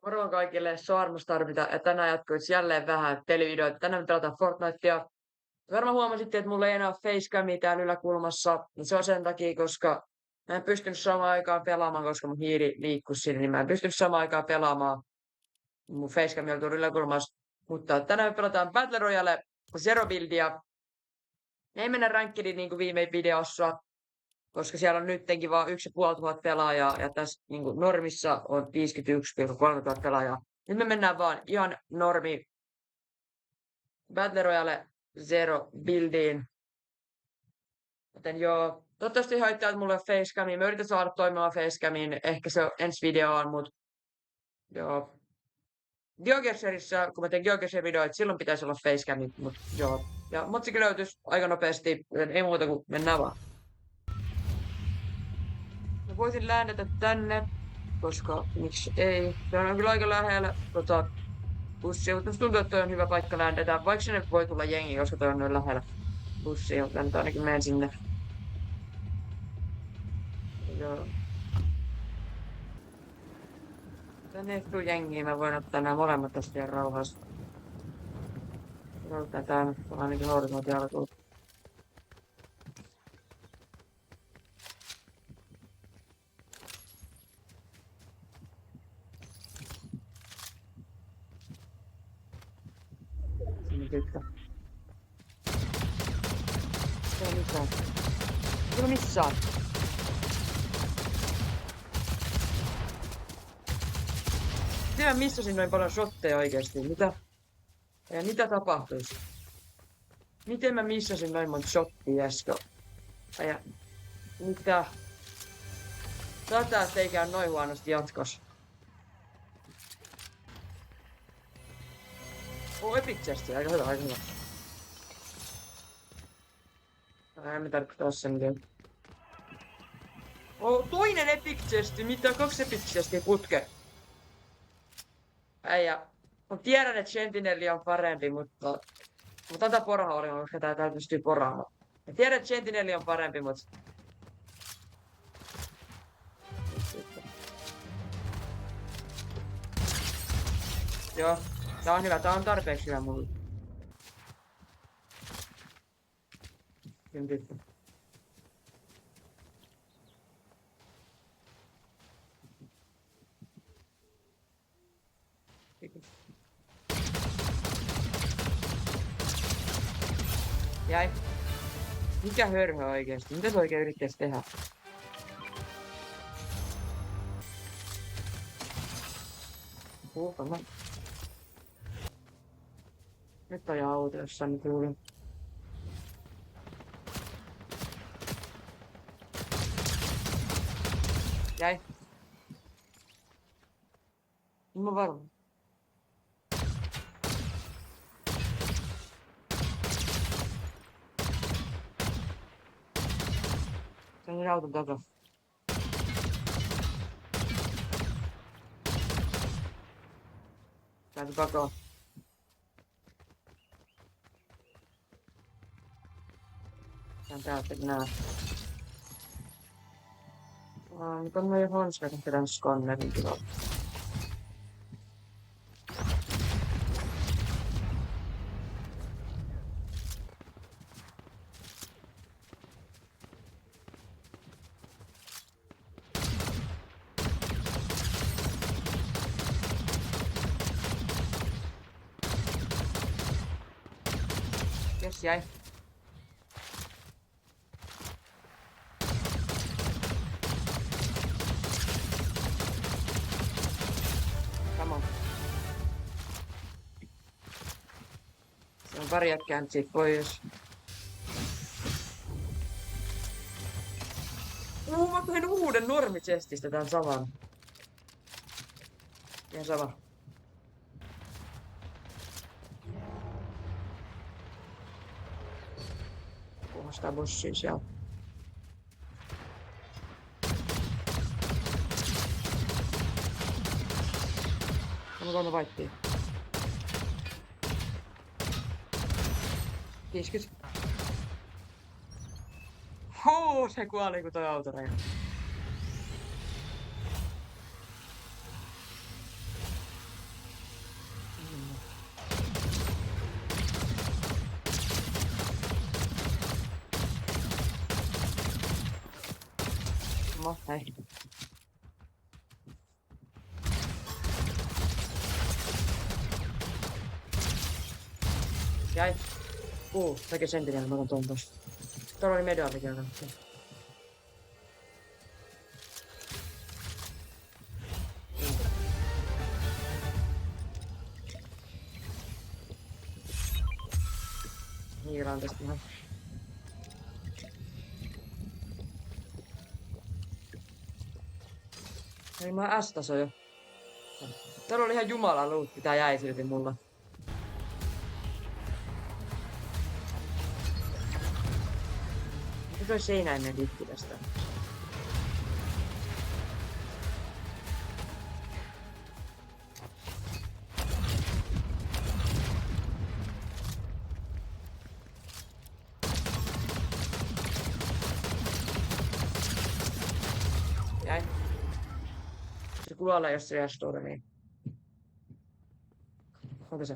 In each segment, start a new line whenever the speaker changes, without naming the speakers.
Moro kaikille, se on Armstar, ja tänään jatkuisi jälleen vähän televideoita. Tänään me pelataan Fortnitea. Varmaan huomasitte, että mulla ei enää ole facecamia täällä yläkulmassa. Ja se on sen takia, koska mä en pystynyt samaan aikaan pelaamaan, koska mun hiiri liikkui sinne, niin mä en pystynyt samaan aikaan pelaamaan. Mun facecamia oli tuolla yläkulmassa. Mutta tänään me pelataan Battle Royale Zero Buildia. Me ei mennä rankkediin niin kuin viime videossa, koska siellä on nyttenkin vaan 1500 pelaajaa, ja tässä niin kuin normissa on 51,3 pelaajaa. Nyt me mennään vaan ihan normi Battle Royale Zero Buildiin. Joten joo, toivottavasti haittaa, että mulla on facecamia. Mä yritän saada toimimaan facecamiin, ehkä se on ensi videoon, mutta joo. GeoGuessrissa, kun mä teen GeoGuessrin videoita, silloin pitäisi olla facecamit, mutta joo. Ja motsikin löytyisi aika nopeasti, joten ei muuta kuin mennään vaan. Mä voisin läännetä tänne, koska miksi ei. Se on kyllä aika lähellä bussia, mutta musta tuntuu, että toi on hyvä paikka läändetä. Vaikka sinne voi tulla jengi, koska toi on noin lähellä bussia, mutta nyt ainakin menen sinne. Joo. Tänne ei tuu jengiä, mä voin ottaa nämä molemmat tästä ihan rauhassa. Otetaan tää nyt ainakin horisontti alkuun. Sinne tykkää. Se on mitään. Se on missään. Miten mä missasin noin paljon shotteja oikeesti? Mitä tapahtuisi? Miten mä missasin noin monta shottia äsken? Mitä? Tätä ei käy noin huonosti jatkossa. Epic chesti, aika hyvä, aika hyvä. En mä tarvitse tossa mitään. Toinen epic chesti, mitä? 2 epic chestiä putke. Äijä. Mä tiedän, että Sentinelli on parempi, mutta tätä porahauringon, koska tää pystyy poraamaan. Mä tiedän, että Sentinelli on parempi, mutta joo, tää on hyvä, tää on tarpeeksi hyvä mulle. Jäi. Mikä hörhö oikeesti? Mitä se oikein yrittäis tehdä? Puhutaan. Nyt on auto jossain kuulin. Jäi. Mä varma. Se on auton takaa. Täytyy takaa. Tän täältä nää. Nyt on meidän hanskat, että tämän skannerin tilalla. Jes, jäi. Come on. Se on pari jätkää nyt siitä pois. Mä tein uuden normichestistä tän saman. Ihan sama. Sitä bussia siellä. Mä kolme vaittia. 50. Se kuoli kun toi auto räjähti. Oho, hei. Jäi. Sekin sentinellä, mä otan tuon tosta. Tuolla oli medallikin kanssa. Hiiraan tästä ihan. Ei mä S-taso jo. Täällä oli ihan jumala luutti, tää jäi silti mulla. Mikä toi seinäinen litti tästä? Jäi. Se kuolee, jos se jää stormiin. Onko se?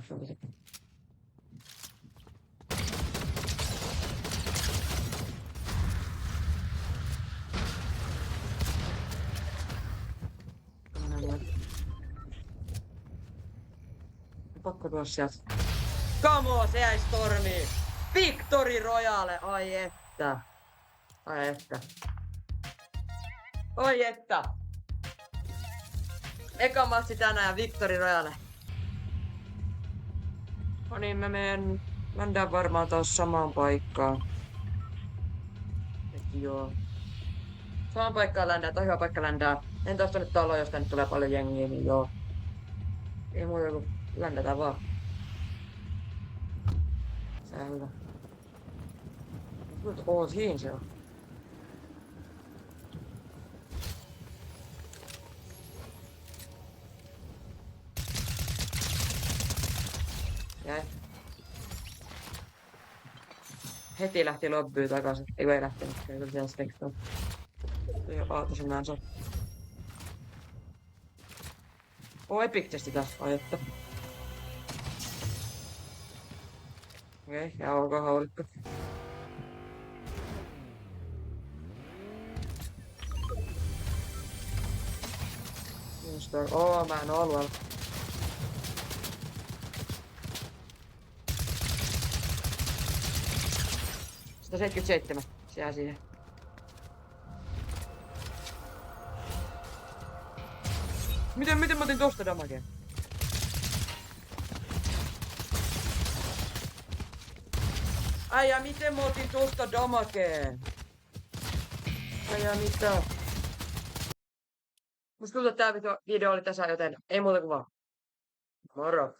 Pakko tuoda sieltä. Come on, se jäi stormiin! Victory Royale! Ai että! Ai että! Oi että! Eka matsi tänään Victory Royale. No niin, mä mennään varmaan taas samaan paikkaan. Et joo. Samaan paikkaan ländää, tai hyvä paikka ländää. En taas tonne taloon, jos tänne tulee paljon jengiä, niin joo. Ei muuta kuin ländätään vaan. Selvä. Nyt siinä se on. Jäi. Heti lähti lobbyyn takaisin. Ei lähtenyt, kyllä siellä spektoon. Jo aatosin näin se. Epic testi tässä, ai että. Okei, ja ok haulikko. Mä en oo alueella. Sitä 77, se jää siihen. Miten mä otin tosta damagea? Äijä, miten mä otin tosta damagea? Äijä, mitä? Musta tuntuu, että tää video oli tässä, joten ei muuta kuin vaan. Moro!